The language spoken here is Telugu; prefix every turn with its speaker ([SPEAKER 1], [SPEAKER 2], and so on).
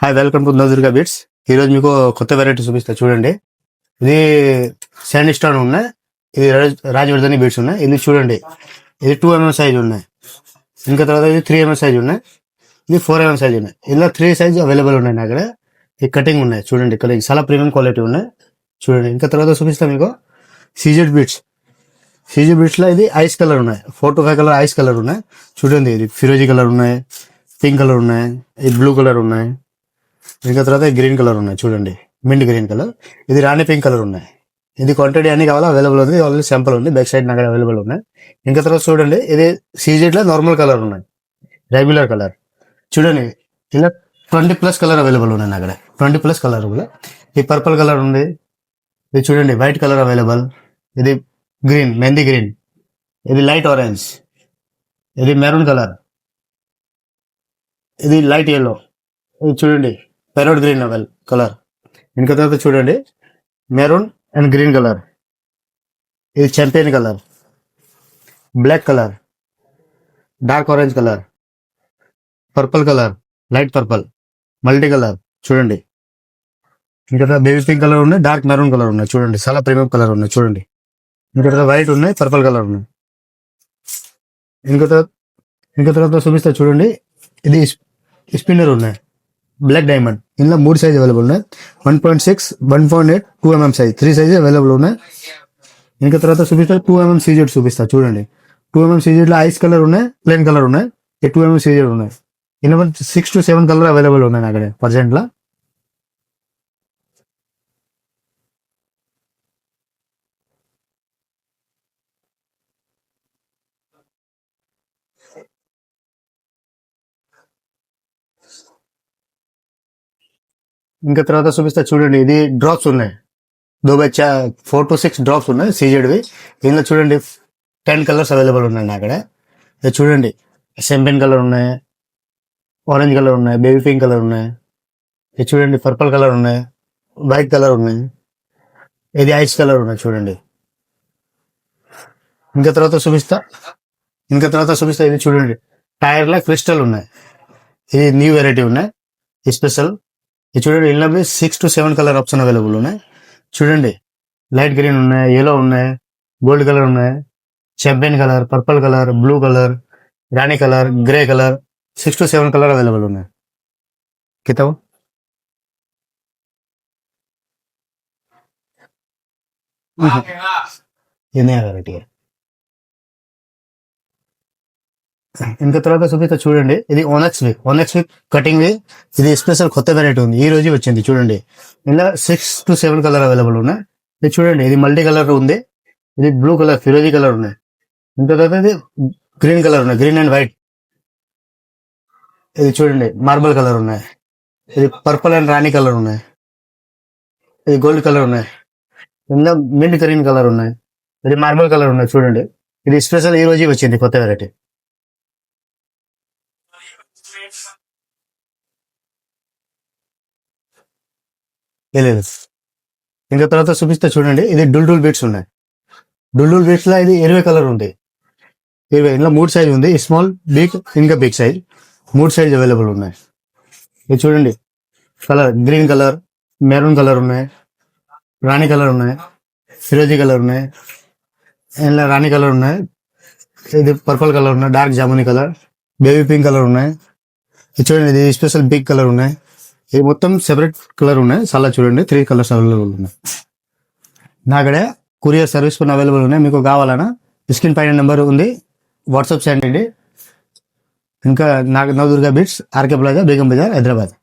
[SPEAKER 1] Hi, welcome to Navadurga bits. ఈరోజు మీకు కొత్త వెరైటీ చూపిస్తా చూడండి. ఇది శాండీ స్టోన్ ఉన్నాయి, ఇది రాజవర్ధని బీట్స్ ఉన్నాయి. ఇది చూడండి, ఇది 2 mm సైజ్ ఉన్నాయి. ఇంకా తర్వాత ఇది 3 mm సైజ్ ఉన్నాయి, ఇది 4 mm సైజ్ ఉన్నాయి. ఇలా 3 సైజ్ అవైలబుల్ ఉన్నాయి నా దగ్గర. ఈ కటింగ్ ఉన్నాయి చూడండి, ఇక్కడ చాలా ప్రీమియం క్వాలిటీ ఉన్నాయి చూడండి. ఇంకా తర్వాత చూపిస్తా మీకు సీజెడ్ బీట్స్. సీజెడ్ బీట్స్ లో ఇది ఐస్ కలర్ ఉన్నాయి, 4 to 5 కలర్ ఐస్ కలర్ ఉన్నాయి చూడండి. ఇది ఫిరోజీ కలర్ ఉన్నాయి, పింక్ కలర్ ఉన్నాయి, ఇది బ్లూ కలర్ ఉన్నాయి. ఇంకా తర్వాత గ్రీన్ కలర్ ఉన్నాయి చూడండి, మింట్ గ్రీన్ కలర్. ఇది రాణి పింక్ కలర్ ఉన్నాయి. ఇది క్వాంటిటీ అన్ని కావాలా అవైలబుల్ ఉంది, ఆల్రెడీ శాంపుల్ ఉంది బ్యాక్ సైడ్ నాకు అవైలబుల్ ఉన్నాయి. ఇంకా తర్వాత చూడండి, ఇది సీజెడ్ లో నార్మల్ కలర్ ఉన్నాయి, రెగ్యులర్ కలర్ చూడండి. ఇలా 20+ కలర్ అవైలబుల్ ఉన్నాయి నా దగ్గర, 20+ కలర్ కూడా. ఇది పర్పుల్ కలర్ ఉంది, ఇది చూడండి వైట్ కలర్ అవైలబుల్. ఇది గ్రీన్, మెహందీ గ్రీన్, ఇది లైట్ ఆరెంజ్, ఇది మెరూన్ కలర్, ఇది లైట్ ఎల్లో, ఇది చూడండి పెరోడ్ గ్రీన్ కలర్. ఇంకా తర్వాత చూడండి మెరూన్ అండ్ గ్రీన్ కలర్, ఇది champion colour, black colour, dark orange colour, purple colour, light purple, multi colour చూడండి. ఇంకా తర్వాత బేబీ పింక్ కలర్ ఉన్నాయి, డార్క్ మెరూన్ కలర్ ఉన్నాయి చూడండి, చాలా ప్రీమియం కలర్ ఉన్నాయి చూడండి. ఇంకా తర్వాత వైట్ ఉన్నాయి, పర్పుల్ కలర్ ఉన్నాయి. ఇంకా తర్వాత చూపిస్తా చూడండి, ఇది స్పిన్నర్ ఉన్నాయి, బ్లాక్ డైమండ్. ఇందులో 3 సైజ్ అవైలబుల్ ఉన్నాయి, 1.6, 1.8, 2 mm సైజ్, 3 సైజ్ అవైలబుల్ ఉన్నాయి. ఇంకా తర్వాత చూపిస్తా 2 mm సీజెడ్ చూపిస్తా చూడండి. 2 mm సీజెడ్ లో ఐస్ కలర్ ఉన్నాయి, ప్లెయిన్ కలర్ ఉన్నాయి. 2 mm సీజెడ్ ఉన్నాయి. ఇందులో 6 to 7 కలర్ అవైలబుల్ ఉన్నాయి అక్కడ ప్రజెంట్ లా. ఇంకా తర్వాత చూపిస్తా చూడండి, ఇది డ్రాప్స్ ఉన్నాయి, 4 to 6 డ్రాప్స్ ఉన్నాయి సీజెడ్వి. ఇందులో చూడండి 10 కలర్స్ అవైలబుల్ ఉన్నాయి నా అక్కడ. ఇది చూడండి షాంపెయిన్ కలర్ ఉన్నాయి, ఆరెంజ్ కలర్ ఉన్నాయి, బేబీ పింక్ కలర్ ఉన్నాయి. ఇది చూడండి పర్పుల్ కలర్ ఉన్నాయి, వైట్ కలర్ ఉన్నాయి, ఇది ఐస్ కలర్ ఉన్నాయి చూడండి. ఇంకా తర్వాత చూపిస్తా ఇది చూడండి టైర్ లా క్రిస్టల్ ఉన్నాయి, ఇది న్యూ వెరైటీ ఉన్నాయి స్పెషల్. ఇది చూడండి, ఇందులో 6 to 7 కలర్ ఆప్షన్ అవైలబుల్ ఉన్నాయి చూడండి. లైట్ గ్రీన్ ఉన్నాయి, ఎల్లో ఉన్నాయి, గోల్డ్ కలర్ ఉన్నాయి, champion colour, purple colour, blue colour, Rani colour, grey colour, 6 to 7 colour available ఉన్నాయి. కితాబ్ ఇది నయా వెరైటీ. ఇంకా తర్వాత చూపిస్తా చూడండి, ఇది ఓనెక్స్ వీక్ కటింగ్ వి. ఇది స్పెషల్ కొత్త వెరైటీ ఉంది, ఈ రోజు వచ్చింది చూడండి. ఇలా 6 to 7 కలర్ అవైలబుల్ ఉన్నాయి. ఇది చూడండి, ఇది మల్టీ కలర్ ఉంది, ఇది బ్లూ కలర్, ఫిరోజీ కలర్ ఉన్నాయి. ఇంకా తర్వాత ఇది గ్రీన్ కలర్ ఉన్నాయి, గ్రీన్ అండ్ వైట్. ఇది చూడండి మార్బల్ కలర్ ఉన్నాయి, ఇది పర్పుల్ అండ్ రాణి కలర్ ఉన్నాయి, ఇది గోల్డ్ కలర్ ఉన్నాయి. ఇందులో మింట్ గ్రీన్ కలర్ ఉన్నాయి, ఇది మార్బల్ కలర్ ఉన్నాయి చూడండి. ఇది స్పెషల్ ఈ రోజు వచ్చింది కొత్త వెరైటీ. లేదు. ఇంకా తర్వాత చూపిస్తా చూడండి, ఇది డుల్ బీట్స్ ఉన్నాయి. డుల్ బీట్స్ లో ఇది 20 కలర్ ఉంది, 20. ఇందులో 3 సైజ్ ఉంది, స్మాల్, బిగ్, ఇంకా బిగ్ సైజ్, 3 సైజ్ అవైలబుల్ ఉన్నాయి. ఇది చూడండి colour green colour, maroon colour ఉన్నాయి, రాణి కలర్ ఉన్నాయి, ఫిరోజీ కలర్ ఉన్నాయి, ఇలా రాణి కలర్ ఉన్నాయి, ఇది పర్పుల్ కలర్ ఉన్నాయి, dark jamuni colour, baby pink colour ఉన్నాయి. ఇది చూడండి, ఇది స్పెషల్ బిగ్ కలర్ ఉన్నాయి. ఇది మొత్తం సెపరేట్ కలర్ ఉన్నాయి చాలా చూడండి, 3 కలర్స్ అవైలబుల్ ఉన్నాయి నా అక్కడ. కొరియర్ సర్వీస్ కూడా అవైలబుల్ ఉన్నాయి, మీకు కావాలన్నా స్క్రీన్ పైన నెంబర్ ఉంది, వాట్సాప్ చేయండి. ఇంకా Navadurga Bits, RK Plaza, Begum Bazar, Hyderabad.